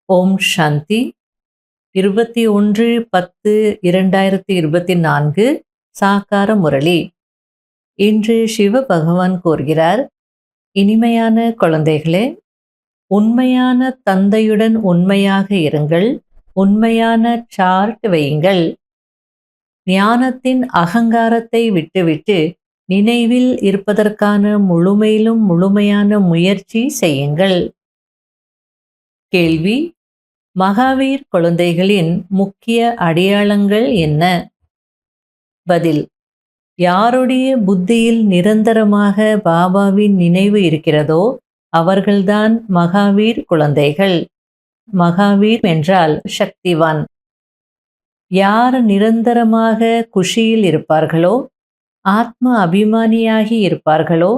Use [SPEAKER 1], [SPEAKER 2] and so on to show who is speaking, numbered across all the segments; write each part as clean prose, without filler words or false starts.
[SPEAKER 1] ஓம் சாந்தி. 21/10/2024 சாக்கார முரளி. இன்று சிவ பகவான் கூறுகிறார், இனிமையான குழந்தைகளே, உண்மையான தந்தையுடன் உண்மையாக இருங்கள். உண்மையான சார்ட் வையுங்கள். ஞானத்தின் அகங்காரத்தை விட்டுவிட்டு நினைவில் இருப்பதற்கான முழுமையிலும் முழுமையான முயற்சி செய்யுங்கள். கேள்வி: மகாவீர் குழந்தைகளின் முக்கிய அடையாளங்கள் என்ன? பதில்: யாருடைய புத்தியில் நிரந்தரமாக பாபாவின் நினைவு இருக்கிறதோ அவர்கள்தான் மகாவீர் குழந்தைகள். மகாவீர் என்றால் சக்திவான். யார் நிரந்தரமாக குஷியில் இருப்பார்களோ, ஆத்ம அபிமானியாகி இருப்பார்களோ,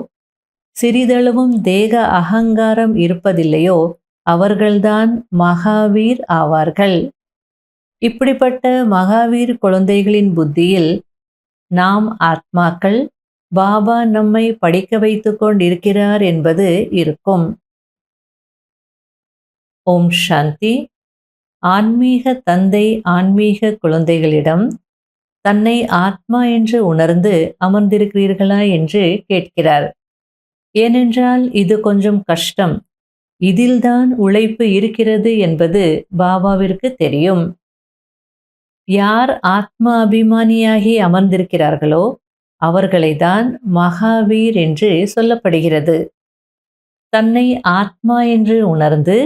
[SPEAKER 1] சிறிதளவும் தேக அகங்காரம் இருப்பதில்லையோ அவர்கள்தான் மகாவீர் ஆவார்கள். இப்படிப்பட்ட மகாவீர் குழந்தைகளின் புத்தியில் நாம் ஆத்மாக்கள், பாபா நம்மை படிக்க வைத்து கொண்டிருக்கிறார் என்பது இருக்கும். ஓம் சாந்தி. ஆன்மீக தந்தை ஆன்மீக குழந்தைகளிடம் தன்னை ஆத்மா என்று உணர்ந்து அமர்ந்திருக்கிறீர்களா என்று கேட்கிறார். ஏனென்றால் இது கொஞ்சம் கஷ்டம். இதில்தான் உழைப்பு இருக்கிறது என்பது பாபாவிற்கு தெரியும். யார் ஆத்மா அபிமானியாகி அமர்ந்திருக்கிறார்களோ அவர்களை தான் மகாவீர் என்று சொல்லப்படுகிறது. தன்னை ஆத்மா என்று உணர்ந்து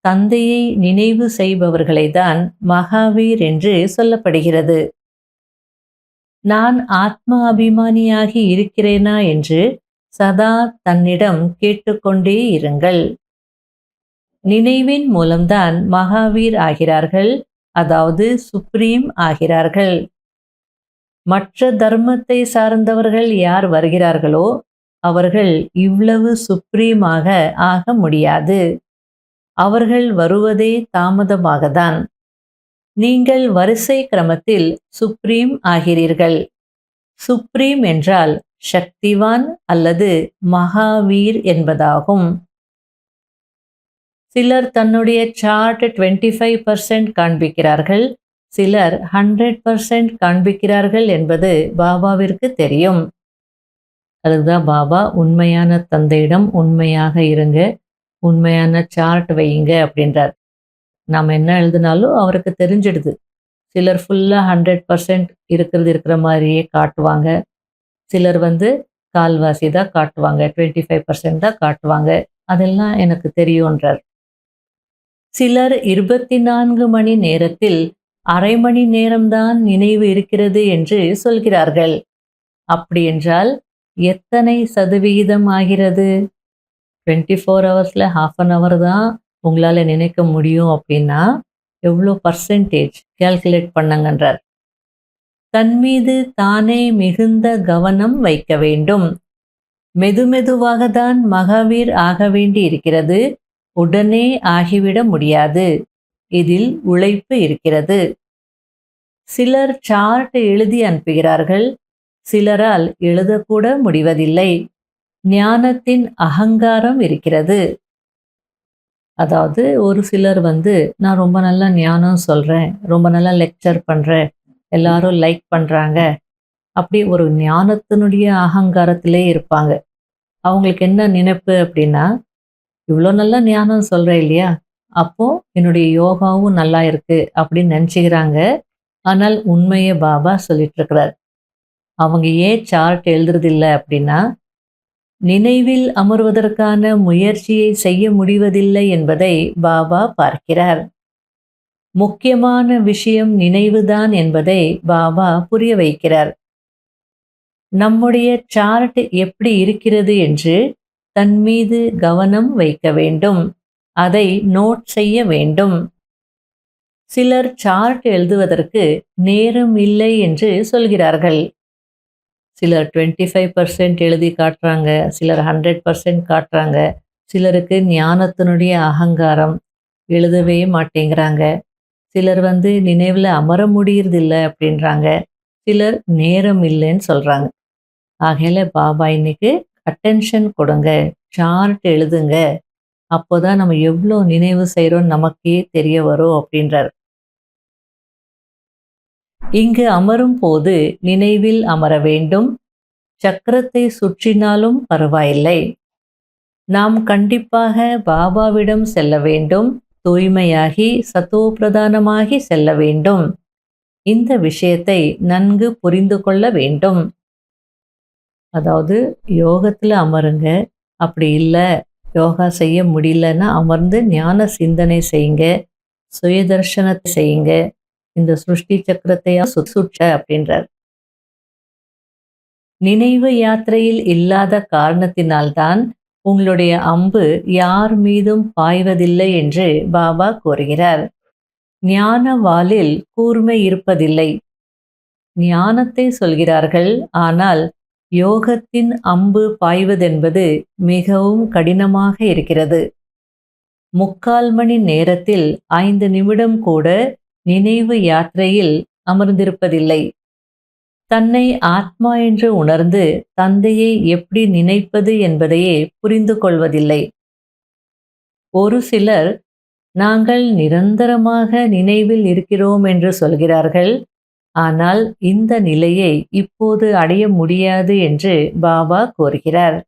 [SPEAKER 1] தந்தையை நினைவு செய்பவர்களை தான் மகாவீர் என்று சொல்லப்படுகிறது. நான் ஆத்மா அபிமானியாகி இருக்கிறேனா என்று சதா தன்னிடம் கேட்டுக்கொண்டே இருங்கள். நினைவின் மூலம்தான் மகாவீர் ஆகிறார்கள், அதாவது சுப்ரீம் ஆகிறார்கள். மற்ற தர்மத்தை சார்ந்தவர்கள் யார் வருகிறார்களோ அவர்கள் இவ்வளவு சுப்ரீமாக ஆக முடியாது. அவர்கள் வருவதே தாமதமாகத்தான். நீங்கள் வரிசை கிரமத்தில் சுப்ரீம் ஆகிறீர்கள். சுப்ரீம் என்றால் சக்திவான் அல்லது மகாவீர் என்பதாகும். சிலர் தன்னுடைய சார்ட் 25% காண்பிக்கிறார்கள், சிலர் 100% காண்பிக்கிறார்கள் என்பது பாபாவிற்கு தெரியும். அதுதான் பாபா உண்மையான தந்தையிடம் உண்மையாக இருங்க, உண்மையான சார்ட் வையுங்க அப்படின்றார். நாம் என்ன எழுதினாலும் அவருக்கு தெரிஞ்சிடுது. சிலர் ஃபுல்லாக 100% இருக்கிற மாதிரியே காட்டுவாங்க, சிலர் கால்வாசி தான் காட்டுவாங்க, 25% தான் காட்டுவாங்க. அதெல்லாம் எனக்கு தெரியும்ன்றார். சிலர் 24 மணி நேரத்தில் அரை மணி நேரம்தான் நினைவு இருக்கிறது என்று சொல்கிறார்கள். அப்படி என்றால் எத்தனை சதவிகிதம் ஆகிறது? 24 ஹவர்ஸில் 1/2 hour தான் உங்களால் நினைக்க முடியும் அப்படின்னா எவ்வளோ பர்சன்டேஜ் கால்குலேட் பண்ணுங்கன்றார். தன் மீது தானே மிகுந்த கவனம் வைக்க வேண்டும். மெதுமெதுவாக தான் மகாவீர் ஆக வேண்டி இருக்கிறது, உடனே ஆகிவிட முடியாது. இதில் உழைப்பு இருக்கிறது. சிலர் சார்ட் எழுதி அனுப்புகிறார்கள், சிலரால் எழுதக்கூட முடிவதில்லை. ஞானத்தின் அகங்காரம் இருக்கிறது. அதாவது ஒரு சிலர் நான் ரொம்ப நல்லா ஞானம் சொல்கிறேன், ரொம்ப நல்லா லெக்சர் பண்ணுறேன், எல்லாரும் லைக் பண்ணுறாங்க, அப்படி ஒரு ஞானத்தினுடைய அகங்காரத்திலே இருப்பாங்க. அவங்களுக்கு என்ன நினைப்பு அப்படின்னா, இவ்வளோ நல்லா ஞானம் சொல்கிறேன் இல்லையா, அப்போது என்னுடைய யோகாவும் நல்லா இருக்குது அப்படின்னு நினச்சிக்கிறாங்க. ஆனால் உண்மையை பாபா சொல்லிட்டுருக்கிறார். அவங்க ஏன் சார்ட் எழுதுறதில்லை அப்படின்னா, நினைவில் அமர்வதற்கான முயற்சியை செய்ய முடிவதில்லை என்பதை பாபா பார்க்கிறார். முக்கியமான விஷயம் நினைவுதான் என்பதை பாபா புரிய வைக்கிறார். நம்முடைய சார்ட் எப்படி இருக்கிறது என்று தன் மீது கவனம் வைக்க வேண்டும், அதை நோட் செய்ய வேண்டும். சிலர் சார்ட் எழுதுவதற்கு நேரம் இல்லை என்று சொல்கிறார்கள். சிலர் 25% எழுதி காட்டுறாங்க, சிலர் 100% காட்டுறாங்க. சிலருக்கு ஞானத்தினுடைய அகங்காரம், எழுதவே மாட்டேங்கிறாங்க. சிலர் நினைவில் அமர முடியறதில்லை அப்படின்றாங்க. சிலர் நேரம் இல்லைன்னு சொல்கிறாங்க. ஆகையில பாபா இன்னைக்கு அட்டென்ஷன் கொடுங்க, சார்ட் எழுதுங்க, அப்போதான் நம்ம எவ்வளோ நினைவு செய்கிறோம் நமக்கே தெரிய வரும் அப்படின்றார். இங்கு அமரும் போது நினைவில் அமர வேண்டும். சக்கரத்தை சுற்றினாலும் பரவாயில்லை. நாம் கண்டிப்பாக பாபாவிடம் செல்ல வேண்டும். தூய்மையாகி சத்தோபிரதானமாகி செல்ல வேண்டும். இந்த விஷயத்தை நன்கு புரிந்து கொள்ள வேண்டும். அதாவது யோகத்தில் அமருங்க. அப்படி இல்லை, யோகா செய்ய முடியலன்னா அமர்ந்து ஞான சிந்தனை செய்யுங்க, சுயதர்ஷனத்தை செய்யுங்க. இந்த சிருஷ்டி சக்கரத்தையா சுற்ற அப்படின்றார். நினைவு யாத்திரையில் இல்லாத காரணத்தினால்தான் உங்களுடைய அம்பு யார் மீதும் பாய்வதில்லை என்று பாபா கூறுகிறார். ஞான வாளில் கூர்மை இருப்பதில்லை. ஞானத்தை சொல்கிறார்கள், ஆனால் யோகத்தின் அம்பு பாய்வதென்பது மிகவும் கடினமாக இருக்கிறது. 3/4 மணி நேரத்தில் 5 நிமிடம் கூட நினைவு யாத்திரையில் அமர்ந்திருப்பதில்லை. தன்னை ஆத்மா என்று உணர்ந்து தந்தையை எப்படி நினைப்பது என்பதையே புரிந்து கொள்வதில்லை. ஒரு சிலர் நாங்கள் நிரந்தரமாக நினைவில் இருக்கிறோம் என்று சொல்கிறார்கள். ஆனால் இந்த நிலையை இப்போது அடைய முடியாது என்று பாபா கூறுகிறார்.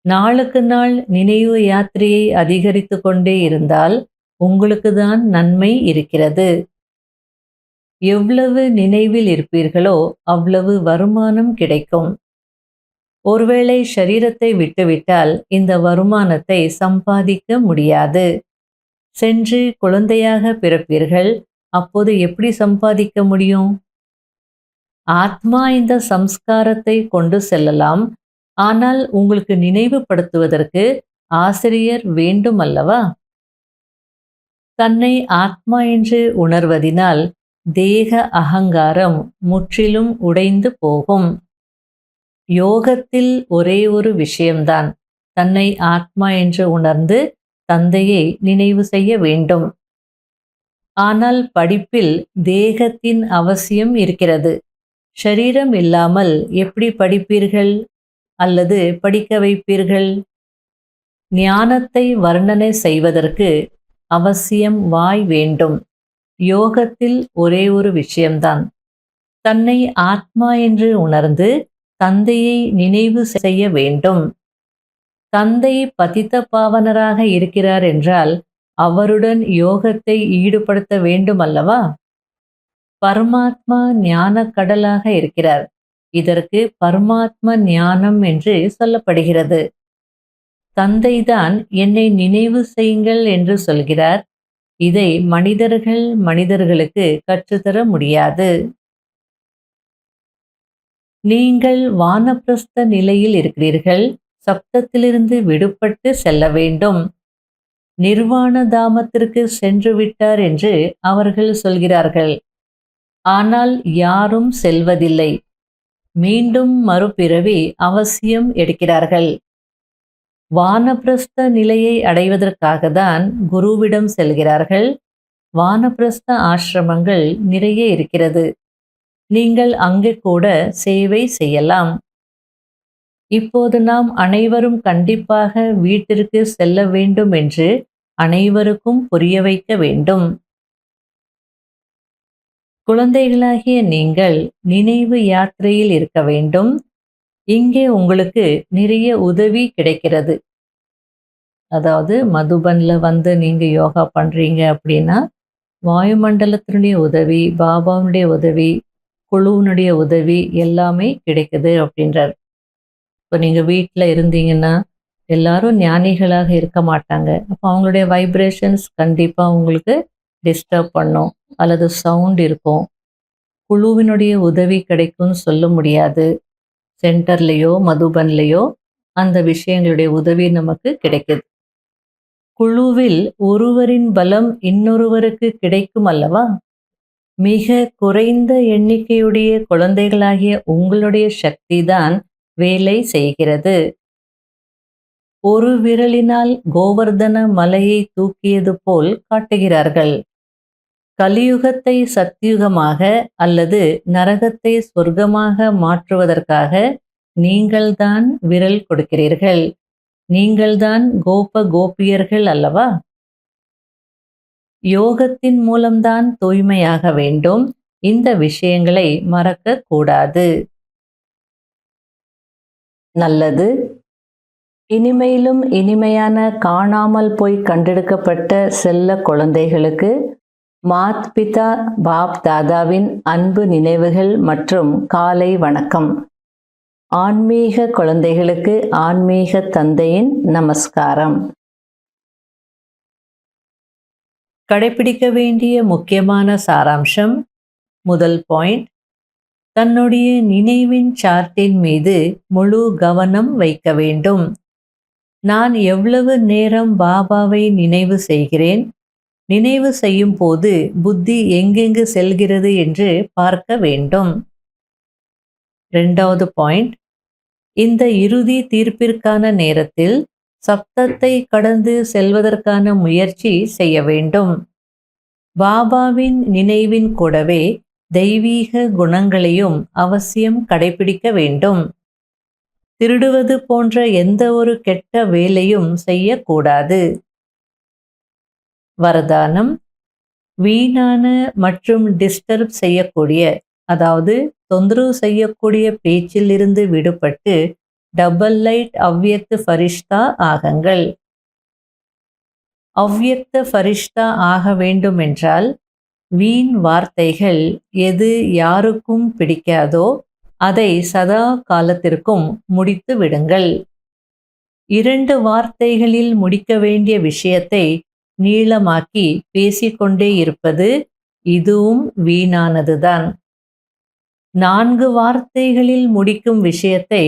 [SPEAKER 1] நாளுக்கு நாள் நினைவு யாத்திரையை அதிகரித்து கொண்டே இருந்தால் உங்களுக்கு தான் நன்மை இருக்கிறது. எவ்வளவு நினைவில் இருப்பீர்களோ அவ்வளவு வருமானம் கிடைக்கும். ஒருவேளை சரீரத்தை விட்டுவிட்டால் இந்த வருமானத்தை சம்பாதிக்க முடியாது. சென்று குழந்தையாக பிறப்பீர்கள். அப்போது எப்படி சம்பாதிக்க முடியும்? ஆத்மா இந்த சம்ஸ்காரத்தை கொண்டு செல்லலாம். ஆனால் உங்களுக்கு நினைவுபடுத்துவதற்கு ஆசிரியர் வேண்டும் அல்லவா? தன்னை ஆத்மா என்று உணர்வதினால் தேக அகங்காரம் முற்றிலும் உடைந்து போகும். யோகத்தில் ஒரே ஒரு விஷயம்தான், தன்னை ஆத்மா என்று உணர்ந்து தந்தையை நினைவு செய்ய வேண்டும். ஆனால் படிப்பில் தேகத்தின் அவசியம் இருக்கிறது. ஷரீரம் இல்லாமல் எப்படி படிப்பீர்கள் அல்லது படிக்க வைப்பீர்கள்? ஞானத்தை வர்ணனை செய்வதற்கு அவசியம் வாய் வேண்டும். யோகத்தில் ஒரே ஒரு விஷயம்தான், தன்னை ஆத்மா என்று உணர்ந்து தந்தையை நினைவு செய்ய வேண்டும். தந்தை பதித்த பாவனராக இருக்கிறார் என்றால் அவருடன் யோகத்தை ஈடுபடுத்த வேண்டும் அல்லவா? பரமாத்மா ஞான கடலாக இருக்கிறார். இதற்கு பரமாத்மா ஞானம் என்று சொல்லப்படுகிறது. தந்தைதான் என்னை நினைவு செய்யுங்கள் என்று சொல்கிறார். இதை மனிதர்களுக்கு கற்றுத்தர முடியாது. நீங்கள் வானப்பிரஸ்த நிலையில் இருக்கிறீர்கள். சப்தத்திலிருந்து விடுபட்டு செல்ல வேண்டும். நிர்வாண தாமத்திற்கு சென்று விட்டார் என்று அவர்கள் சொல்கிறார்கள். ஆனால் யாரும் செல்வதில்லை. மீண்டும் மறுபிறவி அவசியம் எடுக்கிறார்கள். வானப்பிரஸ்த நிலையை அடைவதற்காக தான் குருவிடம் செல்கிறார்கள். வானப்பிரஸ்த ஆசிரமங்கள் நிறைய இருக்கிறது. நீங்கள் அங்கே கூட சேவை செய்யலாம். இப்போது நாம் அனைவரும் கண்டிப்பாக வீட்டிற்கு செல்ல வேண்டும் என்று அனைவருக்கும் புரிய வைக்க வேண்டும். குழந்தைகளாகிய நீங்கள் நினைவு யாத்திரையில் இருக்க வேண்டும். இங்கே உங்களுக்கு நிறைய உதவி கிடைக்கிறது. அதாவது மதுபன்ல வந்து நீங்க யோகா பண்றீங்க அப்படின்னா வாயுமண்டலத்தினுடைய உதவி, பாபாவுடைய உதவி, குழுவினுடைய உதவி எல்லாமே கிடைக்குது அப்படின்றார். இப்போ நீங்கள் வீட்டில் இருந்தீங்கன்னா எல்லாரும் ஞானிகளாக இருக்க மாட்டாங்க. அப்போ அவங்களுடைய வைப்ரேஷன்ஸ் கண்டிப்பாக உங்களுக்கு டிஸ்டர்ப் பண்ணும் அல்லது சவுண்ட் இருக்கும். குழுவினுடைய உதவி கிடைக்கும்னு சொல்ல முடியாது. சென்டர்லேயோ மதுபன்லேயோ அந்த விஷயங்களுடைய உதவி நமக்கு கிடைக்குது. குழுவில் ஒருவரின் பலம் இன்னொருவருக்கு கிடைக்கும் அல்லவா? மிக குறைந்த எண்ணிக்கையுடைய குழந்தைகளாகிய உங்களுடைய சக்தி தான் வேலை செய்கிறது. ஒரு விரலினால் கோவர்தன மலையை தூக்கியது போல் காட்டுகிறார்கள். கலியுகத்தை சத்தியுகமாக அல்லது நரகத்தை சொர்க்கமாக மாற்றுவதற்காக நீங்கள்தான் விரல் கொடுக்கிறீர்கள். நீங்கள்தான் கோப கோபியர்கள் அல்லவா? யோகத்தின் மூலம்தான் தூய்மையாக வேண்டும். இந்த விஷயங்களை மறக்க கூடாது. நல்லது. இனிமையிலும் இனிமையான காணாமல் போய் கண்டெடுக்கப்பட்ட செல்ல குழந்தைகளுக்கு மாத் பிதா பாப் தாதாவின் அன்பு நினைவுகள் மற்றும் காலை வணக்கம். ஆன்மீக குழந்தைகளுக்கு ஆன்மீக தந்தையின் நமஸ்காரம். கடைபிடிக்க வேண்டிய முக்கியமான சாராம்சம். முதல் பாயிண்ட், தன்னுடைய நினைவின் சார்ட்டின் மீது முழு கவனம் வைக்க வேண்டும். நான் எவ்வளவு நேரம் பாபாவை நினைவு செய்கிறேன், நினைவு செய்யும் போது புத்தி எங்கெங்கு செல்கிறது என்று பார்க்க வேண்டும். இரண்டாவது பாயிண்ட், இந்த இறுதி தீர்ப்பிற்கான நேரத்தில் சப்தத்தை கடந்து செல்வதற்கான முயற்சி செய்ய வேண்டும். பாபாவின் நினைவின் கூடவே தெய்வீக குணங்களையும் அவசியம் கடைபிடிக்க வேண்டும். திருடுவது போன்ற எந்த ஒரு கெட்ட வேலையும் செய்யக்கூடாது. வரதானம், வீணான மற்றும் டிஸ்டர்ப் செய்யக்கூடிய, அதாவது தொந்தரவு செய்யக்கூடிய பேச்சில் இருந்து விடுபட்டு டபுள் லைட் அவ்யக்த ஃபரிஷ்தா ஆகுங்கள். அவ்யக்த ஃபரிஷ்தா ஆக வேண்டுமென்றால் வீண் வார்த்தைகள் எது யாருக்கும் பிடிக்காதோ அதை சதா காலத்திற்கும் முடித்து விடுங்கள். 2 வார்த்தைகளில் முடிக்க வேண்டிய விஷயத்தை நீளமாக்கி பேசிக்கொண்டே இருப்பது இதுவும் வீணானதுதான். 4 வார்த்தைகளில் முடிக்கும் விஷயத்தை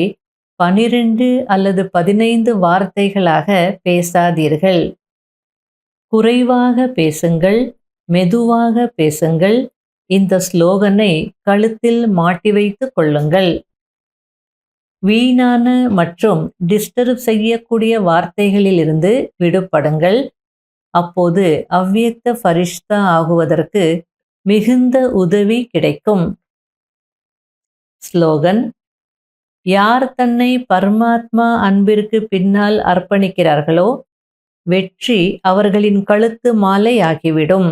[SPEAKER 1] 12 அல்லது 15 வார்த்தைகளாக பேசாதீர்கள். குறைவாக பேசுங்கள், மெதுவாக பேசுங்கள். இந்த ஸ்லோகனை கழுத்தில் மாட்டி வைத்துக் கொள்ளுங்கள். வீணான மற்றும் டிஸ்டர்ப் செய்யக்கூடிய வார்த்தைகளிலிருந்து விடுபடுங்கள். அப்போது அவ்யக்த ஃபரிஷ்தா ஆகுவதற்கு மிகுந்த உதவி கிடைக்கும். ஸ்லோகன்: யார் தன்னை பரமாத்மா அன்பிற்கு பின்னால் அர்ப்பணிக்கிறார்களோ வெற்றி அவர்களின் கழுத்து மாலை ஆகிவிடும்.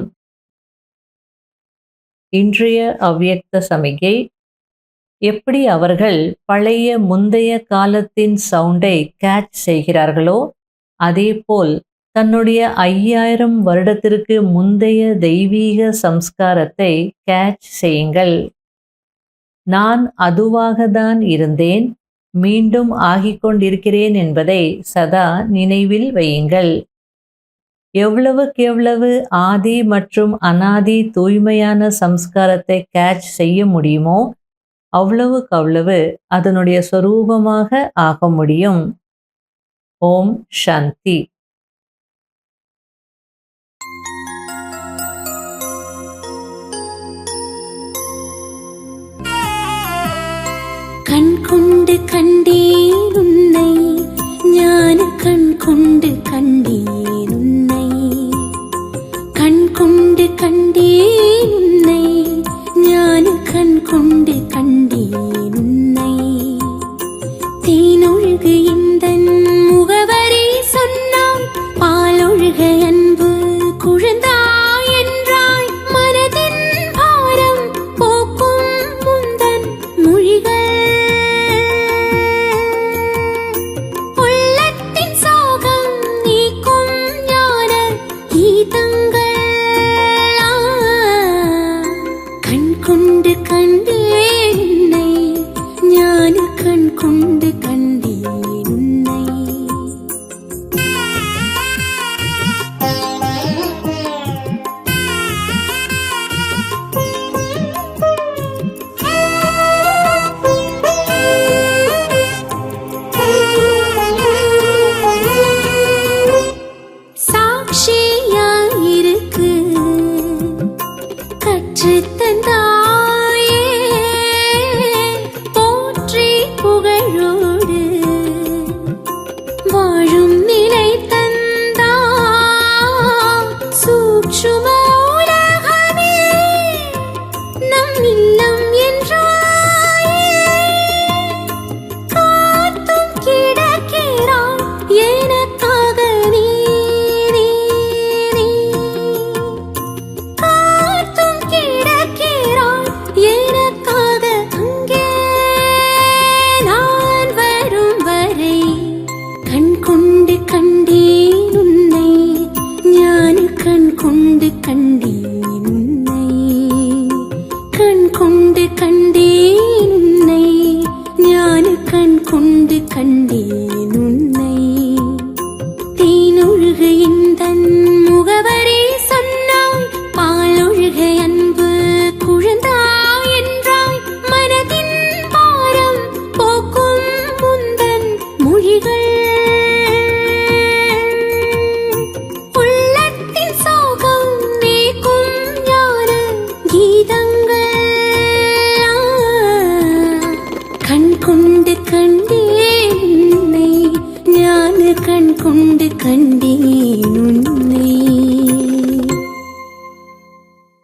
[SPEAKER 1] இன்றைய அவ்யக்த சமிகை: எப்படி அவர்கள் பழைய முந்தைய காலத்தின் சவுண்டை கேட்ச் செய்கிறார்களோ அதேபோல் தன்னுடைய 5000 வருடத்திற்கு முந்தைய தெய்வீக சம்ஸ்காரத்தை கேட்ச் செய்யுங்கள். நான் அதுவாகத்தான் இருந்தேன், மீண்டும் ஆகிக்கொண்டிருக்கிறேன் என்பதை சதா நினைவில் வையுங்கள். எவ்வளவுக்கெவ்வளவு ஆதி மற்றும் அனாதி தூய்மையான சம்ஸ்காரத்தை கேட்ச் செய்ய முடியுமோ அவ்வளவுக்கவ்வளவு அதனுடைய சொரூபமாக ஆக முடியும். ஓம் சாந்தி.
[SPEAKER 2] கண் கொண்டு கண்டேன் உன்னை, ஞான கண் கொண்டு கண்டேன் உன்னை, கண் கொண்டு கண்டேன் உன்னை, ஞான கண் கொண்டு கண்டேன் உன்னை. தேனொழுகு இந்தன் முகவரி சொன்னாய், பாலொழுக அன்பு குழந்தாய் என்றாய். மனதின் பாரம் போக்கும் முந்தன் மொழிகள், கண்டேன் உன்னை. தேனொழுக எந்தன் முகவரி சொன்னாய், பாலொழுக அன்பு குழந்தாய் என்றாய். மனதின் பாரம் போக்கும் முந்தன் மொழிகள், உள்ளத்தின் சோகம் நீக்கும் ஞான கீதங்கள். கண் கொண்டு கண்டேன் உன்னை, ஞான கண் கொண்டு கண்டேன் உன்னை.